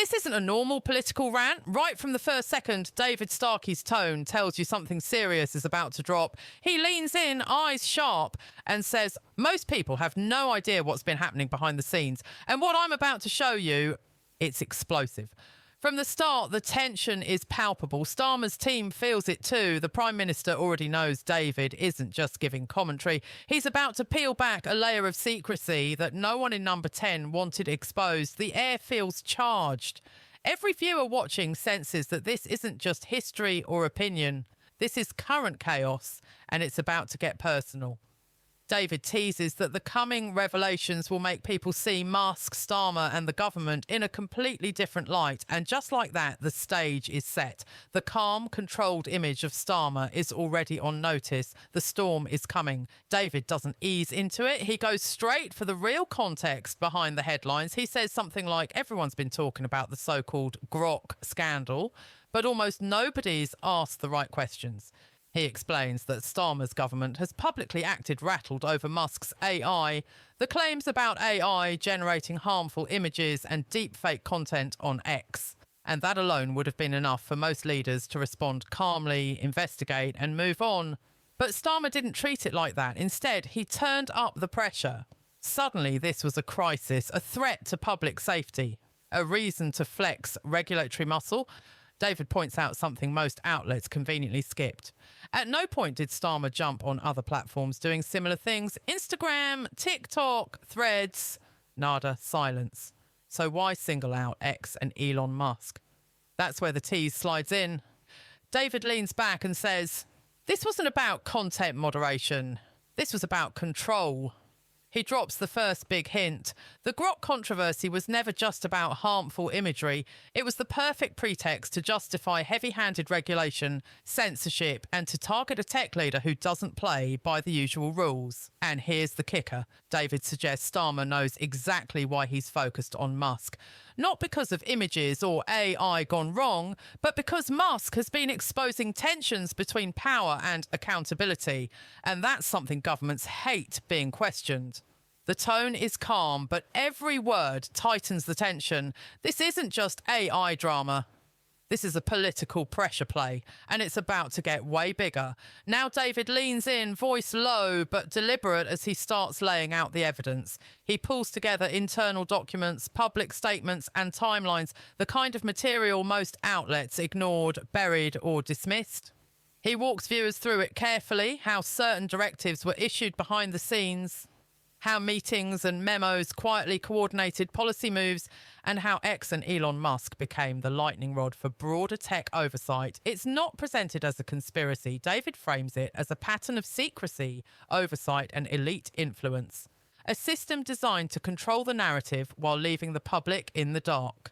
This isn't a normal political rant. Right from the first second, David Starkey's tone tells you something serious is about to drop. He leans in, eyes sharp, and says, most people have no idea what's been happening behind the scenes. And what I'm about to show you, it's explosive. From the start, the tension is palpable. Starmer's team feels it too. The Prime Minister already knows David isn't just giving commentary. He's about to peel back a layer of secrecy that no one in number 10 wanted exposed. The air feels charged. Every viewer watching senses that this isn't just history or opinion. This is current chaos, and it's about to get personal. David teases that the coming revelations will make people see Musk, Starmer and the government in a completely different light. And just like that, the stage is set. The calm, controlled image of Starmer is already on notice. The storm is coming. David doesn't ease into it. He goes straight for the real context behind the headlines. He says something like, everyone's been talking about the so-called Grok scandal, but almost nobody's asked the right questions. He explains that Starmer's government has publicly acted rattled over Musk's AI, the claims about AI generating harmful images and deepfake content on X. And that alone would have been enough for most leaders to respond calmly, investigate and move on. But Starmer didn't treat it like that. Instead, he turned up the pressure. Suddenly, this was a crisis, a threat to public safety, a reason to flex regulatory muscle. David points out something most outlets conveniently skipped. At no point did Starmer jump on other platforms doing similar things. Instagram, TikTok, Threads, nada, silence. So why single out X and Elon Musk? That's where the tease slides in. David leans back and says, this wasn't about content moderation. This was about control. He drops the first big hint. The Grok controversy was never just about harmful imagery. It was the perfect pretext to justify heavy-handed regulation, censorship, and to target a tech leader who doesn't play by the usual rules. And here's the kicker. David suggests Starmer knows exactly why he's focused on Musk. Not because of images or AI gone wrong, but because Musk has been exposing tensions between power and accountability. And that's something governments hate being questioned. The tone is calm, but every word tightens the tension. This isn't just AI drama. This is a political pressure play, and it's about to get way bigger. Now David leans in, voice low but deliberate as he starts laying out the evidence. He pulls together internal documents, public statements and timelines, the kind of material most outlets ignored, buried or dismissed. He walks viewers through it carefully, how certain directives were issued behind the scenes, how meetings and memos quietly coordinated policy moves, and how X and Elon Musk became the lightning rod for broader tech oversight. It's not presented as a conspiracy. David frames it as a pattern of secrecy, oversight, and elite influence. A system designed to control the narrative while leaving the public in the dark.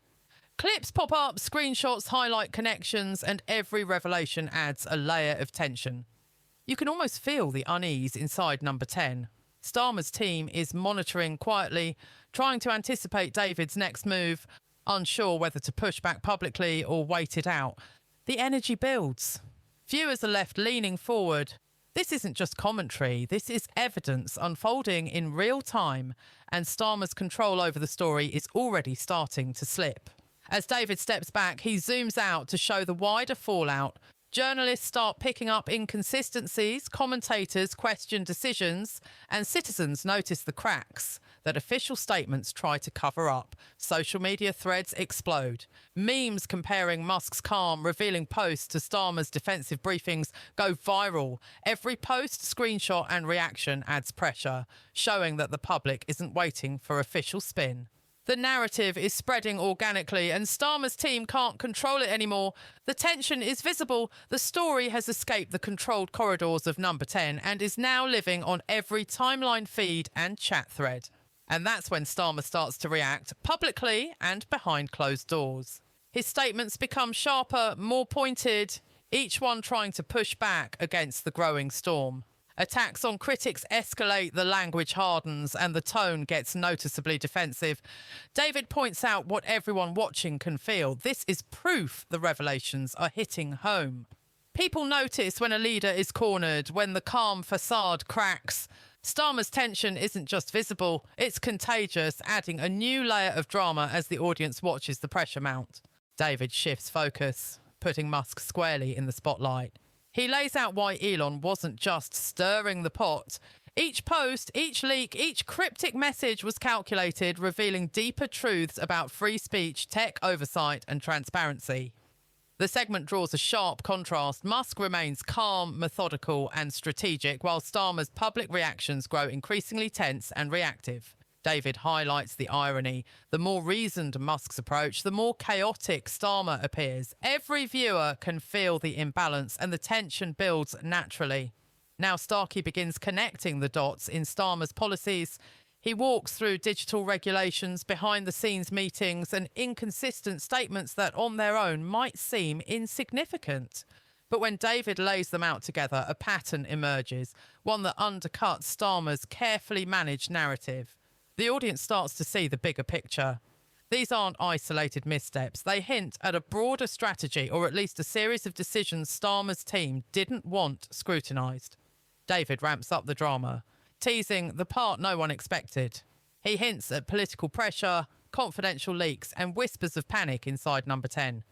Clips pop up, screenshots highlight connections, and every revelation adds a layer of tension. You can almost feel the unease inside number 10. Starmer's team is monitoring quietly, trying to anticipate David's next move, unsure whether to push back publicly or wait it out. The energy builds. Viewers are left leaning forward. This isn't just commentary, this is evidence unfolding in real time, and Starmer's control over the story is already starting to slip. As David steps back, he zooms out to show the wider fallout. Journalists start picking up inconsistencies, commentators question decisions, and citizens notice the cracks that official statements try to cover up. Social media threads explode. Memes comparing Musk's calm, revealing posts to Starmer's defensive briefings go viral. Every post, screenshot and reaction adds pressure, showing that the public isn't waiting for official spin. The narrative is spreading organically and Starmer's team can't control it anymore. The tension is visible. The story has escaped the controlled corridors of number 10 and is now living on every timeline feed and chat thread. And that's when Starmer starts to react, publicly and behind closed doors. His statements become sharper, more pointed, each one trying to push back against the growing storm. Attacks on critics escalate, the language hardens, and the tone gets noticeably defensive. David points out what everyone watching can feel. This is proof the revelations are hitting home. People notice when a leader is cornered, when the calm facade cracks. Starmer's tension isn't just visible, it's contagious, adding a new layer of drama as the audience watches the pressure mount. David shifts focus, putting Musk squarely in the spotlight. He lays out why Elon wasn't just stirring the pot. Each post, each leak, each cryptic message was calculated, revealing deeper truths about free speech, tech oversight, and transparency. The segment draws a sharp contrast. Musk remains calm, methodical, and strategic, while Starmer's public reactions grow increasingly tense and reactive. David highlights the irony. The more reasoned Musk's approach, the more chaotic Starmer appears. Every viewer can feel the imbalance, and the tension builds naturally. Now Starkey begins connecting the dots in Starmer's policies. He walks through digital regulations, behind-the-scenes meetings, and inconsistent statements that on their own might seem insignificant. But when David lays them out together, a pattern emerges, one that undercuts Starmer's carefully managed narrative. The audience starts to see the bigger picture. These aren't isolated missteps. They hint at a broader strategy, or at least a series of decisions Starmer's team didn't want scrutinised. David ramps up the drama, teasing the part no one expected. He hints at political pressure, confidential leaks, and whispers of panic inside Number 10.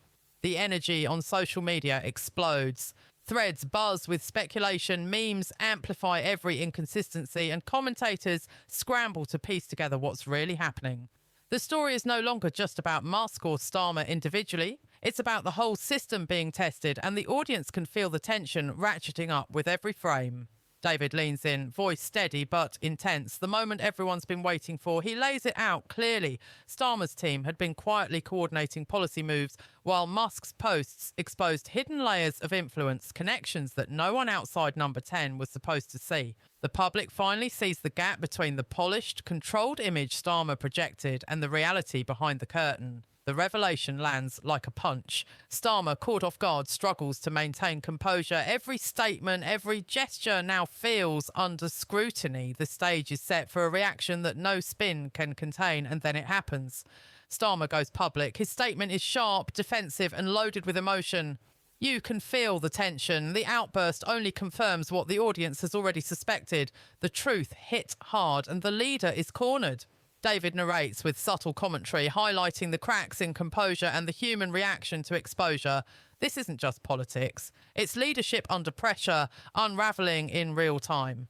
The energy on social media explodes. Threads buzz with speculation, memes amplify every inconsistency, and commentators scramble to piece together what's really happening. The story is no longer just about Musk or Starmer individually. It's about the whole system being tested, and the audience can feel the tension ratcheting up with every frame. David leans in, voice steady but intense, the moment everyone's been waiting for. He lays it out clearly. Starmer's team had been quietly coordinating policy moves, while Musk's posts exposed hidden layers of influence, connections that no one outside Number 10 was supposed to see. The public finally sees the gap between the polished, controlled image Starmer projected and the reality behind the curtain. The revelation lands like a punch. Starmer, caught off guard, struggles to maintain composure. Every statement, every gesture now feels under scrutiny. The stage is set for a reaction that no spin can contain, and then it happens. Starmer goes public. His statement is sharp, defensive, and loaded with emotion. You can feel the tension. The outburst only confirms what the audience has already suspected. The truth hit hard, and the leader is cornered. David narrates with subtle commentary, highlighting the cracks in composure and the human reaction to exposure. This isn't just politics. It's leadership under pressure, unravelling in real time.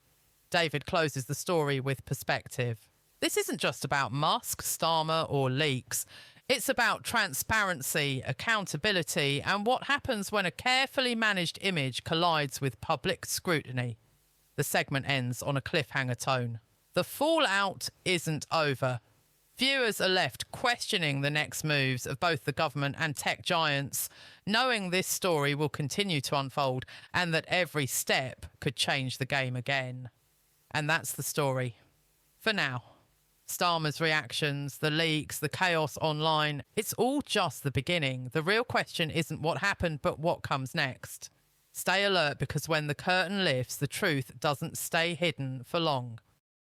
David closes the story with perspective. This isn't just about Musk, Starmer, or leaks. It's about transparency, accountability, and what happens when a carefully managed image collides with public scrutiny. The segment ends on a cliffhanger tone. The fallout isn't over. Viewers are left questioning the next moves of both the government and tech giants, knowing this story will continue to unfold and that every step could change the game again. And that's the story. For now. Starmer's reactions, the leaks, the chaos online, it's all just the beginning. The real question isn't what happened, but what comes next. Stay alert, because when the curtain lifts, the truth doesn't stay hidden for long.